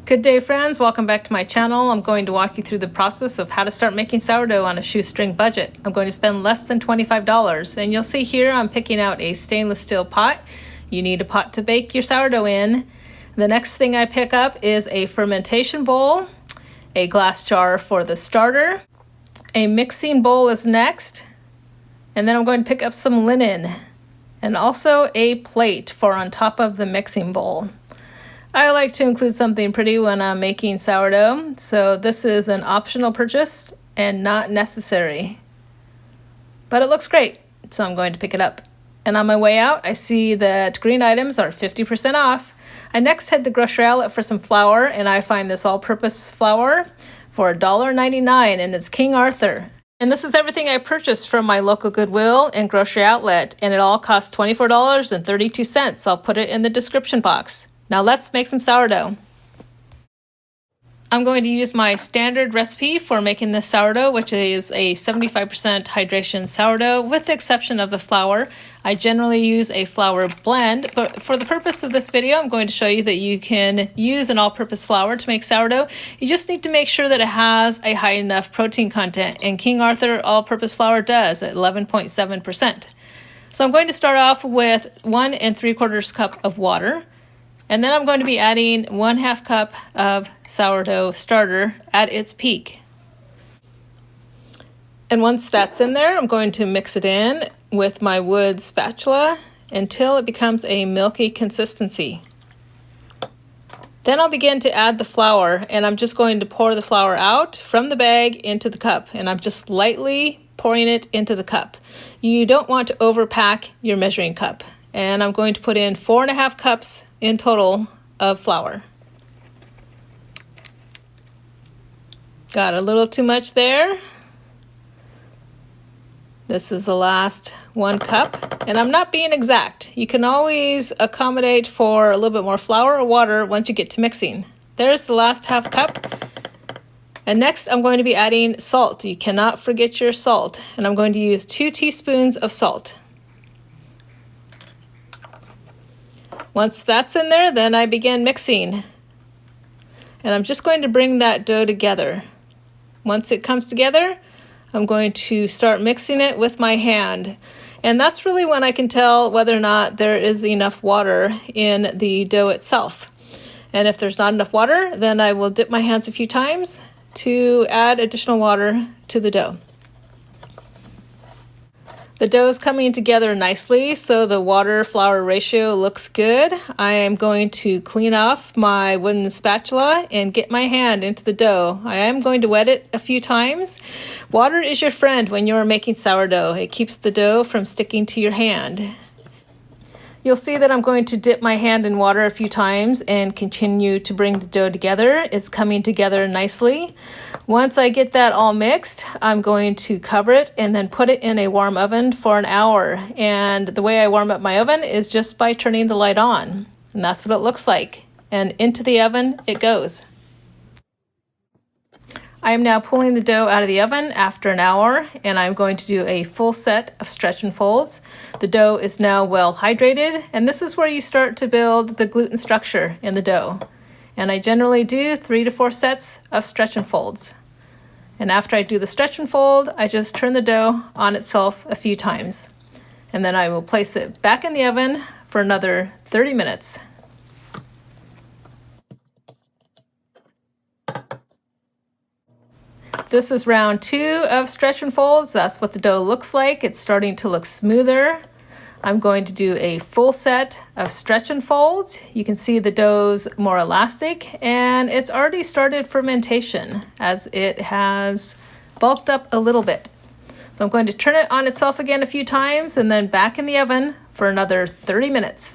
Good day, friends. Welcome back to my channel. I'm going to walk you through the process of how to start making sourdough on a shoestring budget. I'm going to spend less than $25, and you'll see here I'm picking out a stainless steel pot. You need a pot to bake your sourdough in. The next thing I pick up is a fermentation bowl, a glass jar for the starter, a mixing bowl is next, and then I'm going to pick up some linen and also a plate for on top of the mixing bowl. I like to include something pretty when I'm making sourdough, so this is an optional purchase and not necessary. But it looks great, so I'm going to pick it up. And on my way out, I see that green items are 50% off. I next head to grocery outlet for some flour, and I find this all-purpose flour for $1.99, and it's King Arthur. And this is everything I purchased from my local Goodwill and grocery outlet, and it all costs $24.32. I'll put it in the description box. Now let's make some sourdough. I'm going to use my standard recipe for making this sourdough, which is a 75% hydration sourdough, with the exception of the flour. I generally use a flour blend, but for the purpose of this video, I'm going to show you that you can use an all-purpose flour to make sourdough. You just need to make sure that it has a high enough protein content, and King Arthur all-purpose flour does at 11.7%. So I'm going to start off with 1 3/4 cup of water. And then I'm going to be adding 1/2 cup of sourdough starter at its peak. And once that's in there, I'm going to mix it in with my wood spatula until it becomes a milky consistency. Then I'll begin to add the flour, and I'm just going to pour the flour out from the bag into the cup, and I'm just lightly pouring it into the cup. You don't want to overpack your measuring cup. And I'm going to put in 4.5 cups in total of flour. Got a little too much there. This is the last 1 cup, and I'm not being exact. You can always accommodate for a little bit more flour or water once you get to mixing. There's the last 1/2 cup. And next I'm going to be adding salt. You cannot forget your salt. And I'm going to use 2 teaspoons of salt. Once that's in there, then I begin mixing. And I'm just going to bring that dough together. Once it comes together, I'm going to start mixing it with my hand. And that's really when I can tell whether or not there is enough water in the dough itself. And if there's not enough water, then I will dip my hands a few times to add additional water to the dough. The dough is coming together nicely, so the water-flour ratio looks good. I am going to clean off my wooden spatula and get my hand into the dough. I am going to wet it a few times. Water is your friend when you're making sourdough. It keeps the dough from sticking to your hand. You'll see that I'm going to dip my hand in water a few times and continue to bring the dough together. It's coming together nicely. Once I get that all mixed, I'm going to cover it and then put it in a warm oven for an hour. And the way I warm up my oven is just by turning the light on. And that's what it looks like. And into the oven it goes. I am now pulling the dough out of the oven after an hour, and I'm going to do a full set of stretch and folds. The dough is now well hydrated, and this is where you start to build the gluten structure in the dough. And I generally do 3 to 4 sets of stretch and folds. And after I do the stretch and fold, I just turn the dough on itself a few times. And then I will place it back in the oven for another 30 minutes. This is round 2 of stretch and folds. That's what the dough looks like. It's starting to look smoother. I'm going to do a full set of stretch and folds. You can see the dough's more elastic, and it's already started fermentation as it has bulked up a little bit. So I'm going to turn it on itself again a few times and then back in the oven for another 30 minutes.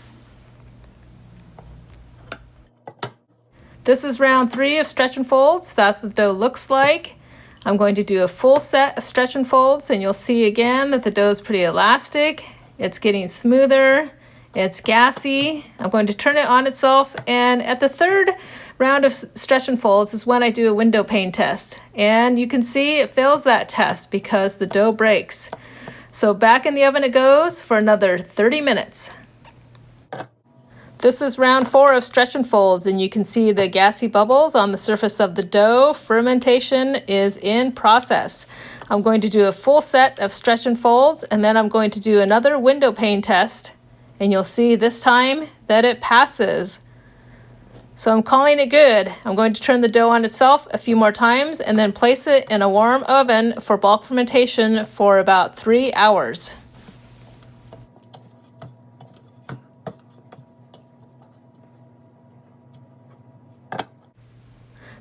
This is round 3 of stretch and folds. That's what the dough looks like. I'm going to do a full set of stretch and folds, and you'll see again that the dough is pretty elastic. It's getting smoother. It's gassy. I'm going to turn it on itself, and at the 3rd round of stretch and folds is when I do a window pane test. And you can see it fails that test because the dough breaks. So back in the oven it goes for another 30 minutes. This is round 4 of stretch and folds, and you can see the gassy bubbles on the surface of the dough. Fermentation is in process. I'm going to do a full set of stretch and folds, and then I'm going to do another window pane test, and you'll see this time that it passes. So I'm calling it good. I'm going to turn the dough on itself a few more times and then place it in a warm oven for bulk fermentation for about 3 hours.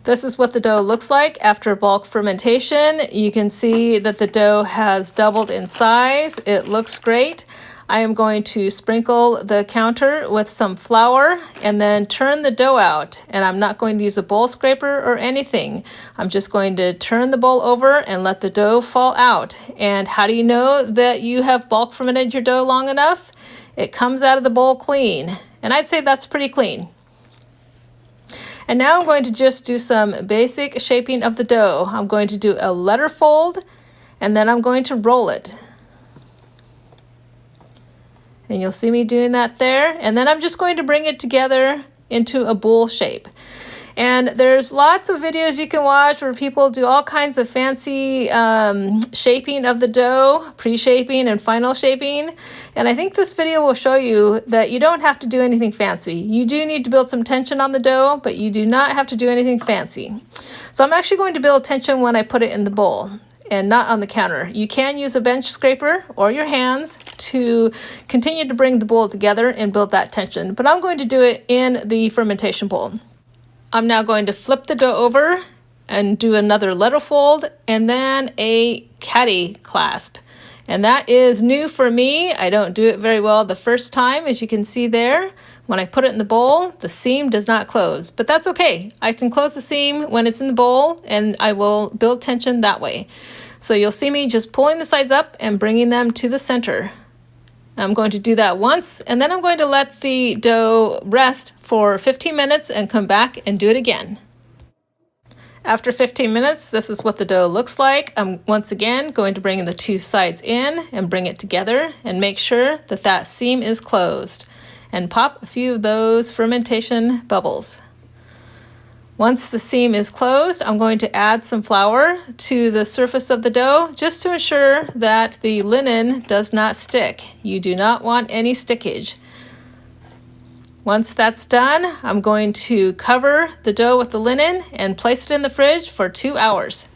This is what the dough looks like after bulk fermentation. You can see that the dough has doubled in size. It looks great. I am going to sprinkle the counter with some flour and then turn the dough out. And I'm not going to use a bowl scraper or anything. I'm just going to turn the bowl over and let the dough fall out. And how do you know that you have bulk fermented your dough long enough? It comes out of the bowl clean. And I'd say that's pretty clean. And now I'm going to just do some basic shaping of the dough. I'm going to do a letter fold, and then I'm going to roll it. And you'll see me doing that there. And then I'm just going to bring it together into a bowl shape. And there's lots of videos you can watch where people do all kinds of fancy shaping of the dough, pre-shaping and final shaping. And I think this video will show you that you don't have to do anything fancy. You do need to build some tension on the dough, but you do not have to do anything fancy. So I'm actually going to build tension when I put it in the bowl and not on the counter. You can use a bench scraper or your hands to continue to bring the bowl together and build that tension. But I'm going to do it in the fermentation bowl. I'm now going to flip the dough over and do another letter fold and then a caddy clasp. And that is new for me. I don't do it very well the first time, as you can see there. When I put it in the bowl, the seam does not close, but that's okay. I can close the seam when it's in the bowl and I will build tension that way. So you'll see me just pulling the sides up and bringing them to the center. I'm going to do that once, and then I'm going to let the dough rest for 15 minutes and come back and do it again. After 15 minutes, this is what the dough looks like. I'm once again going to bring the two sides in and bring it together and make sure that that seam is closed and pop a few of those fermentation bubbles. Once the seam is closed, I'm going to add some flour to the surface of the dough just to ensure that the linen does not stick. You do not want any stickage. Once that's done, I'm going to cover the dough with the linen and place it in the fridge for 2 hours.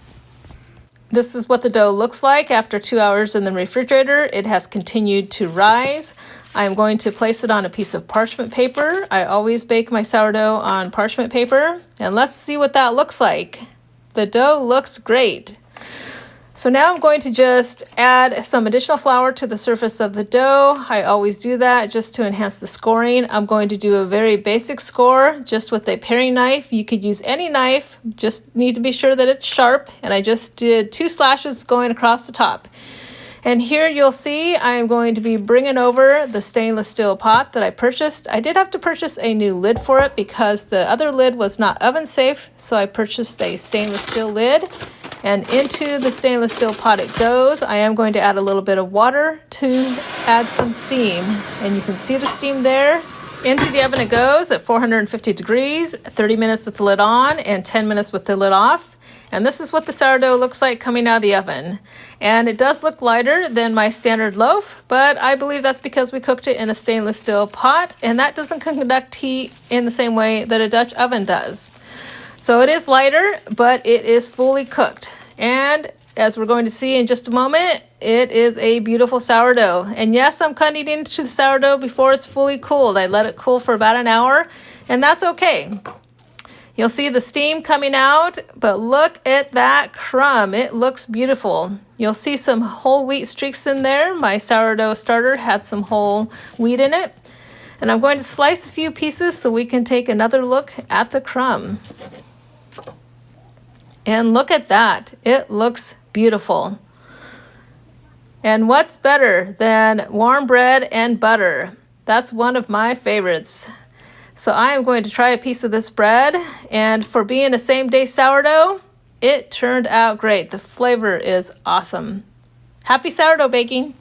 This is what the dough looks like after 2 hours in the refrigerator. It has continued to rise. I'm going to place it on a piece of parchment paper. I always bake my sourdough on parchment paper. And let's see what that looks like. The dough looks great. So now I'm going to just add some additional flour to the surface of the dough. I always do that just to enhance the scoring. I'm going to do a very basic score just with a paring knife. You could use any knife, just need to be sure that it's sharp. And I just did 2 slashes going across the top. And here you'll see I'm going to be bringing over the stainless steel pot that I purchased. I did have to purchase a new lid for it because the other lid was not oven safe, so I purchased a stainless steel lid. And into the stainless steel pot it goes. I am going to add a little bit of water to add some steam. And you can see the steam there. Into the oven it goes at 450 degrees, 30 minutes with the lid on and 10 minutes with the lid off. And this is what the sourdough looks like coming out of the oven. And it does look lighter than my standard loaf, but I believe that's because we cooked it in a stainless steel pot, and that doesn't conduct heat in the same way that a Dutch oven does. So it is lighter, but it is fully cooked. And as we're going to see in just a moment, it is a beautiful sourdough. And yes, I'm cutting into the sourdough before it's fully cooled. I let it cool for about an hour, and that's okay. You'll see the steam coming out, but look at that crumb. It looks beautiful. You'll see some whole wheat streaks in there. My sourdough starter had some whole wheat in it. And I'm going to slice a few pieces so we can take another look at the crumb. And look at that. It looks beautiful. And what's better than warm bread and butter? That's one of my favorites. So I am going to try a piece of this bread, and for being a same-day sourdough, it turned out great. The flavor is awesome. Happy sourdough baking!